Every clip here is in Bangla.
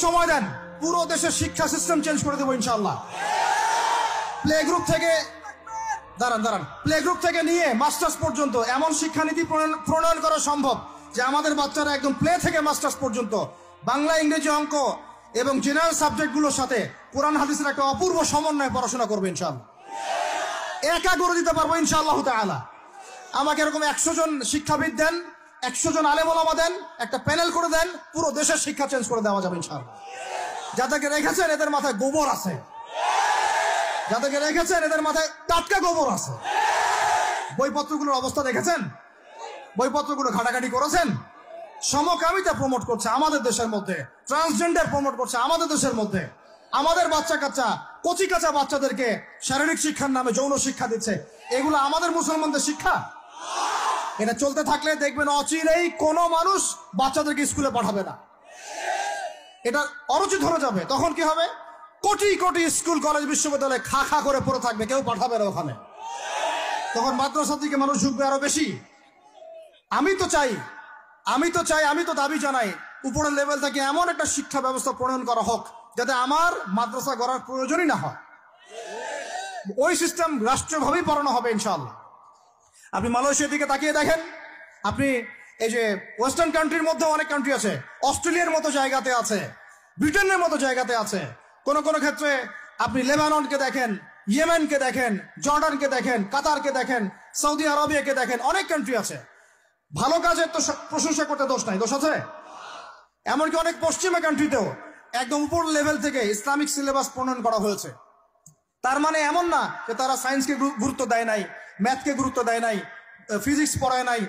সময় দেন, পুরো দেশের শিক্ষা সিস্টেম চেঞ্জ করে দেবো ইনশাআল্লাহ। প্লে গ্রুপ থেকে প্লে গ্রুপ থেকে নিয়ে মাস্টার্স পর্যন্ত এমন শিক্ষানীতি প্রণয়ন করা সম্ভব যে আমাদের বাচ্চারা একদম প্লে থেকে মাস্টার্স পর্যন্ত বাংলা, ইংরেজি, অঙ্ক এবং জেনারেল সাবজেক্টগুলোর সাথে কোরআন হাদিসের একটা অপূর্ব সমন্বয়ে পড়াশোনা করবে ইনশাআল্লাহ। একা করে দিতে পারবো ইনশাআল্লাহ তাআলা। আমাকে এরকম 100 জন শিক্ষাবিদ দেন, 100 জন আলেম ওলামা দেন, একটা প্যানেল করে দেন, পুরো দেশের শিক্ষা চেঞ্জ করে দেওয়া যাবে ইনশাআল্লাহ। যাদেরকে রেখেছেন এদের মাথায় গোবর আছে, যাদেরকে রেখেছেন এদের মাথায় টাটকা গোবর আছে। বইপত্রগুলোর অবস্থা দেখেছেন? বইপত্রগুলো ঘাটাঘাটি করেছেন? সমকামিতা প্রমোট করছে আমাদের দেশের মধ্যে, ট্রান্সজেন্ডার প্রমোট করছে আমাদের দেশের মধ্যে, আমাদের বাচ্চা কাচ্চা কচি কাঁচা বাচ্চাদেরকে শারীরিক শিক্ষার নামে যৌন শিক্ষা দিচ্ছে। এগুলো আমাদের মুসলমানদের শিক্ষা? এটা চলতে থাকলে দেখবেন অচিরেই কোনো মানুষ বাচ্চাদেরকে স্কুলে পাঠাবে না, এটা অরুচি ধরে যাবে। তখন কি হবে? কোটি কোটি স্কুল, কলেজ, বিশ্ববিদ্যালয়ে খা খা করে পড়ে থাকবে, কেউ পাঠাবে না ওখানে। তখন মাদ্রাসা থেকে মানুষ ঝুঁকবে আরো বেশি। আমি তো দাবি জানাই উপরের লেভেল থেকে এমন একটা শিক্ষা ব্যবস্থা প্রণয়ন করা হোক যাতে আমার মাদ্রাসা গড়ার প্রয়োজনই না হয়। ওই সিস্টেম রাষ্ট্রীয়ভাবেই পড়ানো হবে ইনশাআল্লাহ। আপনি মালয়েশিয়ার দিকে তাকিয়ে দেখেন, আপনি এই যে ওয়েস্টার্ন কান্ট্রির মধ্যে অনেক কান্ট্রি আছে, অস্ট্রেলিয়ার মতো জায়গাতে আছে, ব্রিটেনের মতো জায়গাতে আছে, কোন কোন ক্ষেত্রে আপনি লেবাননকে দেখেন, ইয়েমেনকে দেখেন, জর্ডানকে দেখেন, কাতারকে দেখেন, সৌদি আরবিয়াকে দেখেন, অনেক কান্ট্রি আছে। ভালো কাজের তো প্রশংসা করতে দোষ নাই, দোষ আছে? এমনকি অনেক পশ্চিমা কান্ট্রিতেও একদম উপর লেভেল থেকে ইসলামিক সিলেবাস প্রণয়ন করা হয়েছে। তার মানে এমন না যে তারা সায়েন্সকে গুরুত্ব দেয় নাই, ম্যাথকে গুরুত্ব দেয় নাই, ফিজিক্স পড়ায় নাই,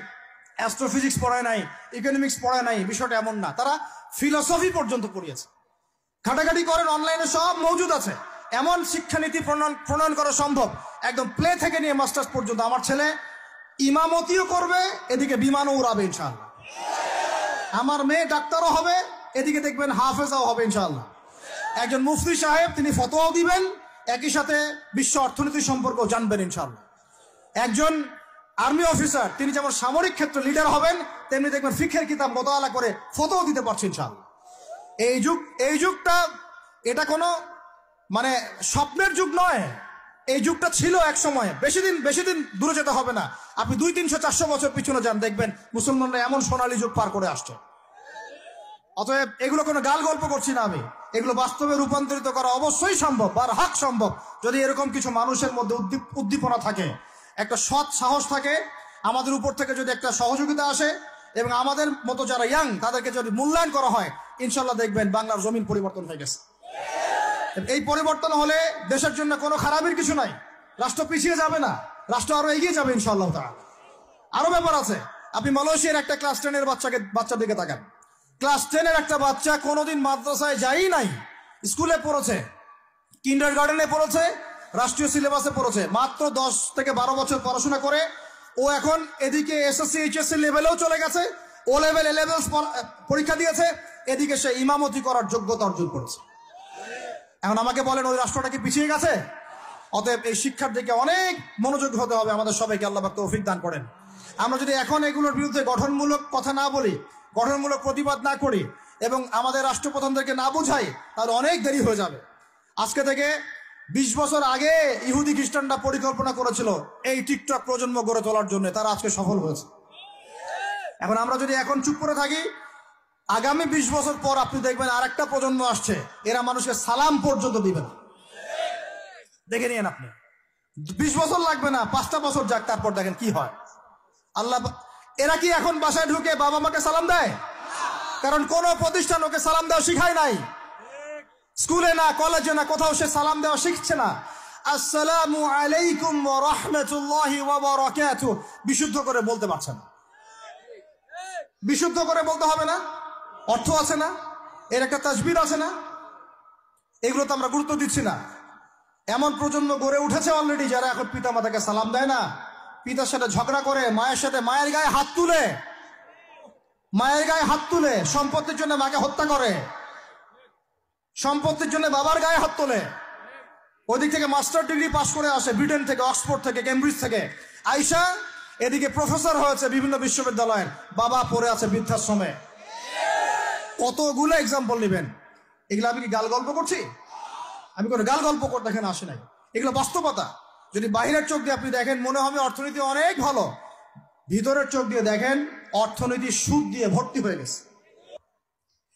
অ্যাস্ট্রোফিজিক্স পড়ায় নাই, ইকোনমিক্স পড়ায় নাই। বিষয়টা এমন না, তারা ফিলসফি পর্যন্ত পড়িয়েছে। ঘাটাঘাটি করেন, অনলাইনে সব মজুদ আছে। এমন শিক্ষানীতি প্রণয়ন করা সম্ভব একদম প্লে থেকে নিয়ে মাস্টার্স পর্যন্ত। আমার ছেলে ইমামতিও করবে, এদিকে বিমানও উড়াবে ইনশাআল্লাহ। আমার মেয়ে ডাক্তারও হবে, এদিকে দেখবেন হাফেজাও হবে ইনশাআল্লাহ। একজন মুফতি সাহেব, তিনি ফতোয়াও দিবেন, একই সাথে বিশ্ব অর্থনীতি সম্পর্ক জানবেন ইনশাআল্লাহ। একজন আর্মি অফিসার, তিনি যেমন সামরিক ক্ষেত্রে লিডার হবেন, তেমনি দেখবেন ফিকহের কিতাব মোতালা করে ফতোয়া দিতে পারছেন ইনশাআল্লাহ। এই যুগটা এটা কোনো মানে স্বপ্নের যুগ নয়, এই যুগটা ছিল এক সময়। বেশি দিন দূরে যেতে হবে না, আপনি 200, 300, 400 বছর পিছনে যান, দেখবেন মুসলমানরা এমন সোনালী যুগ পার করে আসছে। অতএব এগুলো কোনো গাল গল্প করছি না আমি, এগুলো বাস্তবে রূপান্তরিত করা অবশ্যই সম্ভব, আর হাক সম্ভব, যদি এরকম কিছু মানুষের মধ্যে উদ্দীপনা থাকে, একটা সৎ সাহস থাকে, আমাদের উপর থেকে যদি একটা সহযোগিতা আসে এবং আমাদের মতো যারা ইয়াং তাদেরকে যদি মূল্যায়ন করা হয়, ইনশাল্লাহ দেখবেন বাংলার জমিন পরিবর্তন হয়ে গেছে। এই পরিবর্তন হলে দেশের জন্য কোনো খারাপের কিছু নাই, রাষ্ট্র পিছিয়ে যাবে না, রাষ্ট্র আরো এগিয়ে যাবে ইনশাআল্লাহ তাআলা। আরো ব্যাপার আছে, আপনি মালয়েশিয়ার একটা ক্লাস 10-এর বাচ্চার দিকে তাকান। ক্লাস 10-এর একটা বাচ্চা কোনোদিন মাদ্রাসায় যায়ই নাই, স্কুলে পড়েছে, কিন্ডারগার্টেনে পড়েছে, রাষ্ট্রীয় সিলেবাসে পড়েছে, মাত্র 10 থেকে 12 বছর পড়াশোনা করে ও এখন এদিকে এসএসসি এইচএসসি লেভেলেও চলে গেছে, ও লেভেল এ লেভেল পরীক্ষা দিয়েছে, এদিকে সে ইমামতি করার যোগ্যতা অর্জন করেছে। এখন আমাকে বলেন, ওই রাষ্ট্রটা কি পিছিয়ে গেছে? অতএব এই শিক্ষার দিকে অনেক মনোযোগী হতে হবে আমাদের সবাইকে, আল্লাহ পাক তৌফিক দান করেন। আমরা যদি এখন এগুলোর বিরুদ্ধে গঠনমূলক কথা না বলি, গঠনমূলক প্রতিবাদ না করি এবং আমাদের রাষ্ট্রপ্রধানদেরকে না বুঝাই, তাহলে অনেক দেরি হয়ে যাবে। আজকে থেকে 20 বছর আগে ইহুদি খ্রিস্টানরা পরিকল্পনা করেছিল এই টিকটক প্রজন্ম গড়ে তোলার জন্য, তারা আজকে সফল হয়েছে। এখন আমরা যদি এখন চুপ করে থাকি, আগামী 20 বছর পর আপনি দেখবেন আরেকটা প্রজন্ম আসছে, এরা মানুষকে সালাম পর্যন্ত দিবে না। দেখে নিয়েন আপনি, 20 বছর লাগবে না, 5টা বছর যাক, তারপর দেখেন কি হয়। আল্লাহ, এরা কি এখন বাসায় ঢুকে বাবা মাকে সালাম দেয়? কারণ কোন প্রতিষ্ঠান ওকে সালাম দেওয়া শিখায় নাই, স্কুলে না, কলেজে না, কোথাও সে সালাম দেওয়া শিখছে না। আসসালামু আলাইকুম ওয়া রাহমাতুল্লাহি ওয়া বারাকাতুহু বিশুদ্ধ করে বলতে পারছে না, বিশুদ্ধ করে বলতে হবে না? অর্থ আছে না, এর একটা তাসবির আছে না? এগুলো তো আমরা গুরুত্ব দিচ্ছি না। এমন প্রজন্ম গড়ে উঠেছে অলরেডি যারা এখন পিতা মাতাকে সালাম দেয় না, পিতার সাথে ঝগড়া করে, মায়ের সাথে, মায়ের গায়ে হাত তুলে, সম্পত্তির জন্য মাকে হত্যা করে, সম্পত্তির জন্য বাবার গায়ে হাত তোলে। ওদিক থেকে মাস্টার ডিগ্রি পাশ করে আসে ব্রিটেন থেকে, অক্সফোর্ড থেকে, কেমব্রিজ থেকে আইসা এদিকে প্রফেসর হয়েছে বিভিন্ন বিশ্ববিদ্যালয়ের, বাবা পড়ে আছে বৃদ্ধাশ্রমে। কতগুলো এক্সাম্পল নেবেন, এগুলো আমি কি গাল গল্প করছি? আমি কোনো গাল গল্প করতে এখানে আসি নাই, এগুলো বাস্তবতা। যদি বাহিরের চোখ দিয়ে আপনি দেখেন মনে হবে অর্থনীতি অনেক ভালো, ভিতরের চোখ দিয়ে দেখেন অর্থনীতি সুদ দিয়ে ভর্তি হয়ে গেছে।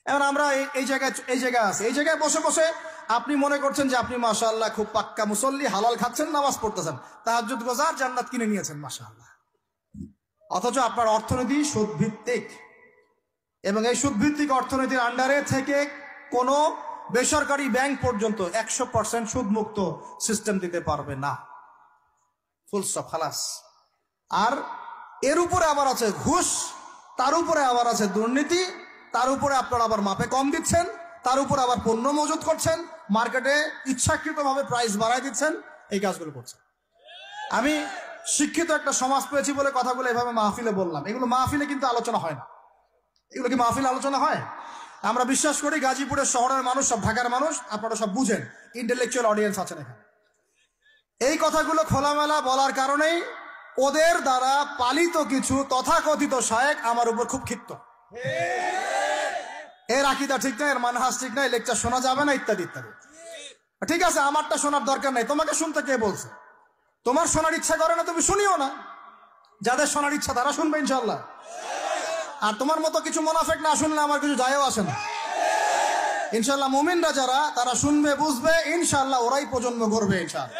এখন আমরা এই জায়গায় আছি, এই জায়গায় বসে বসে আপনি মনে করছেন যে আপনি মাশাআল্লাহ খুব পাক্কা মুসল্লি, হালাল খাচ্ছেন, নামাজ পড়তেছেন, তাহাজ্জুদ গোজার, জান্নাত কিনে নিয়েছেন মাশাআল্লাহ। অথচ আপনার অর্থনীতি সুদ ভিত্তিক, এবং এই সুদ ভিত্তিক অর্থনীতির আন্ডারে থেকে কোনো বেসরকারি ব্যাংক পর্যন্ত 100% সুদমুক্ত সিস্টেম দিতে পারবে না। ফুল স্টপ, খালাস। আর এর উপরে আবার আছে ঘুষ, তার উপরে আবার আছে দুর্নীতি, তার উপরে আপনারা আবার মাপে কম দিচ্ছেন, তার উপরে আবার পণ্য মজুত করছেন, মার্কেটে ইচ্ছাকৃতভাবে প্রাইস বাড়ায় দিচ্ছেন, এই কাজগুলো করছেন। আমি শিক্ষিত একটা সমাজ পেয়েছি বলে কথাগুলো এভাবে মাহফিলে বললাম। এগুলো মাহফিলে কিন্তু আলোচনা হয় না। এগুলো কি মাহফিলে আলোচনা হয়? আমরা বিশ্বাস করি গাজীপুরের শহরের মানুষ, সব ঢাকার মানুষ, আপনারা সব বুঝেন, ইন্টেলেকচুয়াল অডিয়েন্স আছেন এখানে। এই কথাগুলো খোলামেলা বলার কারণেই ওদের দ্বারা পালিত কিছু তথাকথিত শায়েখ আমার উপর খুব ক্ষিপ্ত। এর আকীদা ঠিক নাই, এর মানহাজ ঠিক নাই, লেকচার শোনা যাবে না, ইত্যাদি ইত্যাদি। ঠিক আছে, আমারটা শোনার দরকার নাই, তোমাকে শুনতে কে বলছে? তোমার শোনার ইচ্ছা করে না, তুমি শুনিও না। যাদের শোনার ইচ্ছা তারা শুনবে ইনশাল্লাহ। আর তোমার মতো কিছু মুনাফিক না শুনলে আমার কিছু যায়ও আসে না ইনশাল্লাহ। মুমিনরা যারা, তারা শুনবে, বুঝবে, ইনশাল্লাহ ওরাই প্রজন্ম করবে ইনশাল্লাহ।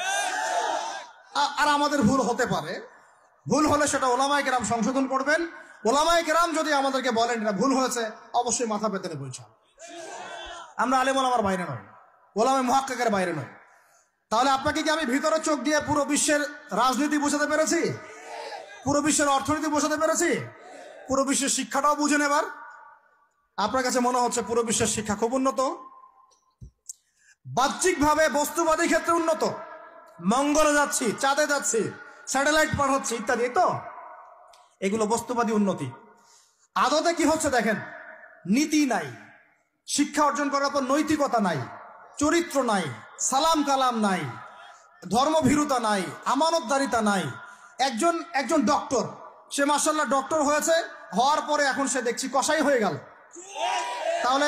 আর আমাদের ভুল হতে পারে, ভুল হলে সেটা ওলামায়ে কেরাম সংশোধন করবেন। ওলামায়ে কেরাম যদি আমাদেরকে বলেন এটা ভুল হয়েছে, অবশ্যই মাথা পেতে নেব ইনশাল্লাহ। আমরা আলেম ওলামার বাইরে নয়, ওলামায়ে মুহাক্কিকের বাইরে নয়। তাহলে আপনাকে কি আমি ভিতরে চোখ দিয়ে পুরো বিশ্বের রাজনীতি বোঝাতে পেরেছি? পুরো বিশ্বের অর্থনীতি বোঝাতে পেরেছি? পুরো বিশ্বের শিক্ষাটাও বুঝেন এবার? আপনার কাছে মনে হচ্ছে পুরো বিশ্বের শিক্ষা খুব উন্নত, বাহ্যিকভাবে বস্তুবাদী ক্ষেত্রে উন্নত, মঙ্গলে যাচ্ছি, চাঁদে যাচ্ছি, স্যাটেলাইট পাঠাচ্ছি ইত্যাদি, তো এগুলো বস্তুবাদী উন্নতি। আদতে কি হচ্ছে দেখেন, নীতি নাই, শিক্ষা অর্জন করার পর নৈতিকতা নাই, চরিত্র নাই, সালাম কালাম নাই, ধর্মভীরুতা নাই, আমানতদারিতা নাই। একজন ডক্টর, সে মাশাআল্লাহ ডক্টর হয়েছে, হওয়ার পরে এখন সে দেখছি কসাই হয়ে গেল। তাহলে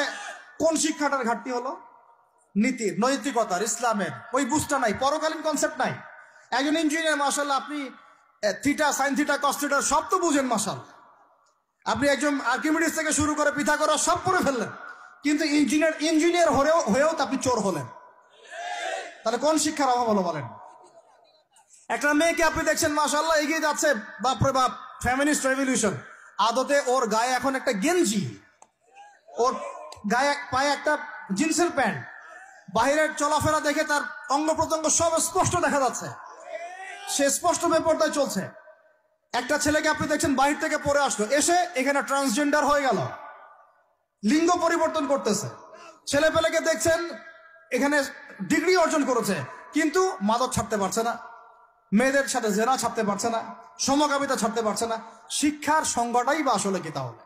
কোন শিক্ষাটার ঘাটতি হলো? নীতির, নৈতিকতার, ইসলামের ওই বুঝটা নাই, পরকালীন কনসেপ্ট নাই। একজন ইঞ্জিনিয়ার মাশাআল্লাহ, আপনি theta, sine theta, cos theta সব তো বুঝেন মাশাআল্লাহ। আপনি একজন আর্কিমিডিস থেকে শুরু করে পিথাগোরাস সব পড়ে ফেললেন, কিন্তু ইঞ্জিনিয়ার হয়েও তো আপনি চোর হলেন। তাহলে কোন শিক্ষার অভাব হলো বলেন? একটা মেয়েকে আপনি দেখছেন মাশাআল্লাহ এগিয়ে যাচ্ছে, বাপরে বাপ, ফেমিনিস্ট রেভলিউশন। আদতে ওর গায়ে এখন একটা গেঞ্জি, ওর গায়ে পায়ে একটা জিন্সের প্যান্ট, বাহিরের চলাফেরা দেখে তার অঙ্গ প্রত্যঙ্গ সব স্পষ্ট দেখা যাচ্ছে, সে স্পষ্ট বেপরদায় চলছে। একটা ছেলেকে আপনি দেখছেন বাহির থেকে পরে আসলো, এসে এখানে ট্রান্সজেন্ডার হয়ে গেল, লিঙ্গ পরিবর্তন করতেছে। ছেলে পেলেকে দেখছেন এখানে ডিগ্রি অর্জন করেছে, কিন্তু মাদক ছাড়তে পারছে না, মেয়েদের সাথে জেনা ছাড়তে পারছে না, সমকামিতা ছাড়তে পারছে না। শিক্ষার সংজ্ঞাটাই বা আসলে কি তাহলে?